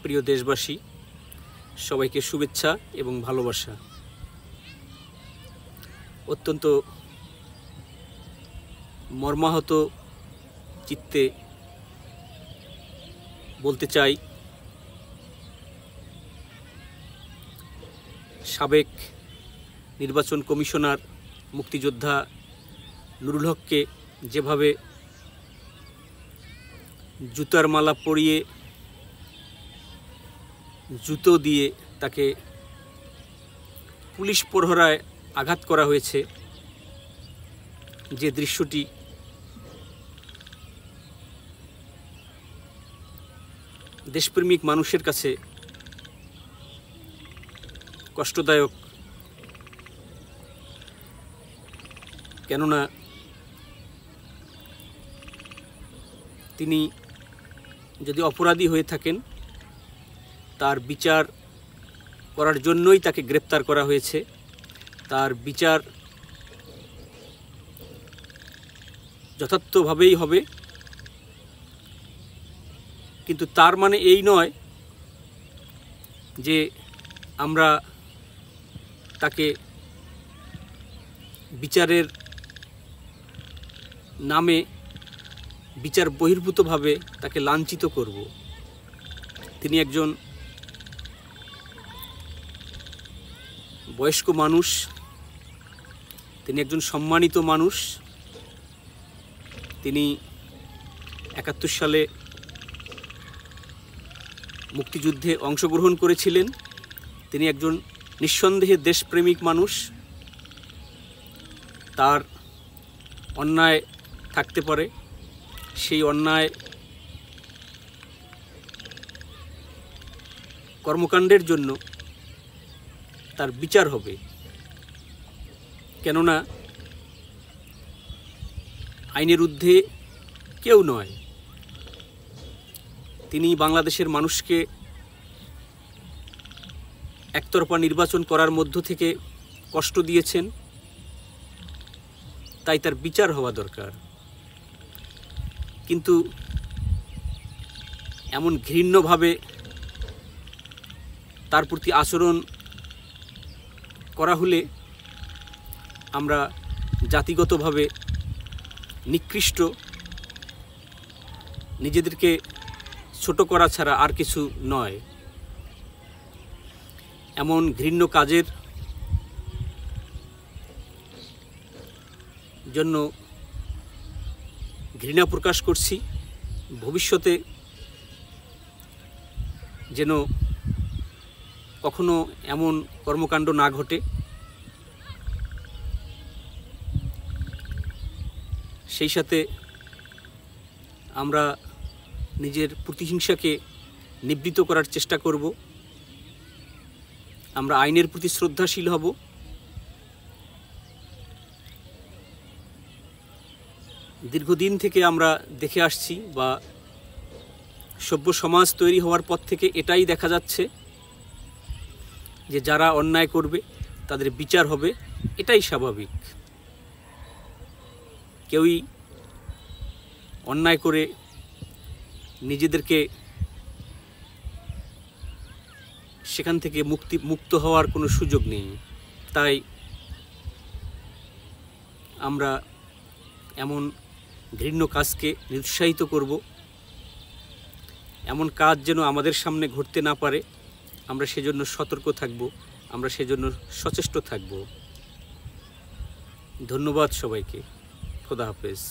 প্রিয় দেশবাসী, সবাইকে শুভেচ্ছা এবং ভালোবাসা। অত্যন্ত মর্মাহত চিত্তে বলতে চাই, সাবেক নির্বাচন কমিশনার মুক্তিযোদ্ধা নুরুল হককে যেভাবে জুতার মালা পরিয়ে জুতো দিয়ে তাকে পুলিশ প্রহরায় আঘাত করা হয়েছে, যে দৃশ্যটি দেশপ্রেমিক মানুষের কাছে কষ্টদায়ক। কেননা তিনি যদি অপরাধী হয়ে থাকেন, তার বিচার করার জন্যই তাকে গ্রেপ্তার করা হয়েছে। তার বিচার যথার্থভাবেই হবে, কিন্তু তার মানে এই নয় যে আমরা তাকে বিচারের নামে বিচার বহির্ভূতভাবে তাকে লাঞ্ছিত করব। তিনি একজন বয়স্ক মানুষ, তিনি একজন সম্মানিত মানুষ। তিনি ৭১ সালে মুক্তিযুদ্ধে অংশগ্রহণ করেছিলেন। তিনি একজন নিঃসন্দেহে দেশপ্রেমিক মানুষ। তার অন্যায় থাকতে পারে, সেই অন্যায় কর্মকাণ্ডের জন্য তার বিচার হবে। কেননা আইনের ঊর্ধ্বে কেউ নয়। তিনি বাংলাদেশের মানুষকে একতরফা নির্বাচন করার মধ্য থেকে কষ্ট দিয়েছেন, তাই তার বিচার হওয়া দরকার। কিন্তু এমন ঘৃণ্যভাবে তার প্রতি আচরণ করা হলে আমরা জাতিগতভাবে নিকৃষ্ট, নিজেদেরকে ছোট করা ছাড়া আর কিছু নয়। এমন ঘৃণ্য কাজের জন্য ঘৃণা প্রকাশ করছি। ভবিষ্যতে যেন কখনো এমন কর্মকাণ্ড না ঘটে, সেই সাথে আমরা নিজের প্রতিহিংসাকে নিবৃত্ত করার চেষ্টা করব। আমরা আইনের প্রতি শ্রদ্ধাশীল হব। দীর্ঘদিন থেকে আমরা দেখে আসছি, বা সভ্য সমাজ তৈরি হওয়ার পর থেকে এটাই দেখা যাচ্ছে যে যারা অন্যায় করবে তাদের বিচার হবে, এটাই স্বাভাবিক। কেউই অন্যায় করে নিজেদেরকে সেখান থেকে মুক্ত হওয়ার কোনো সুযোগ নেই। তাই আমরা এমন ঘৃণ্য কাজকে নিরুৎসাহিত করব। এমন কাজ যেন আমাদের সামনে ঘটতে না পারে, আমরা সেজন্য সতর্ক থাকব, আমরা সেজন্য সচেষ্ট থাকব। ধন্যবাদ সবাইকে। খোদা হাফেজ।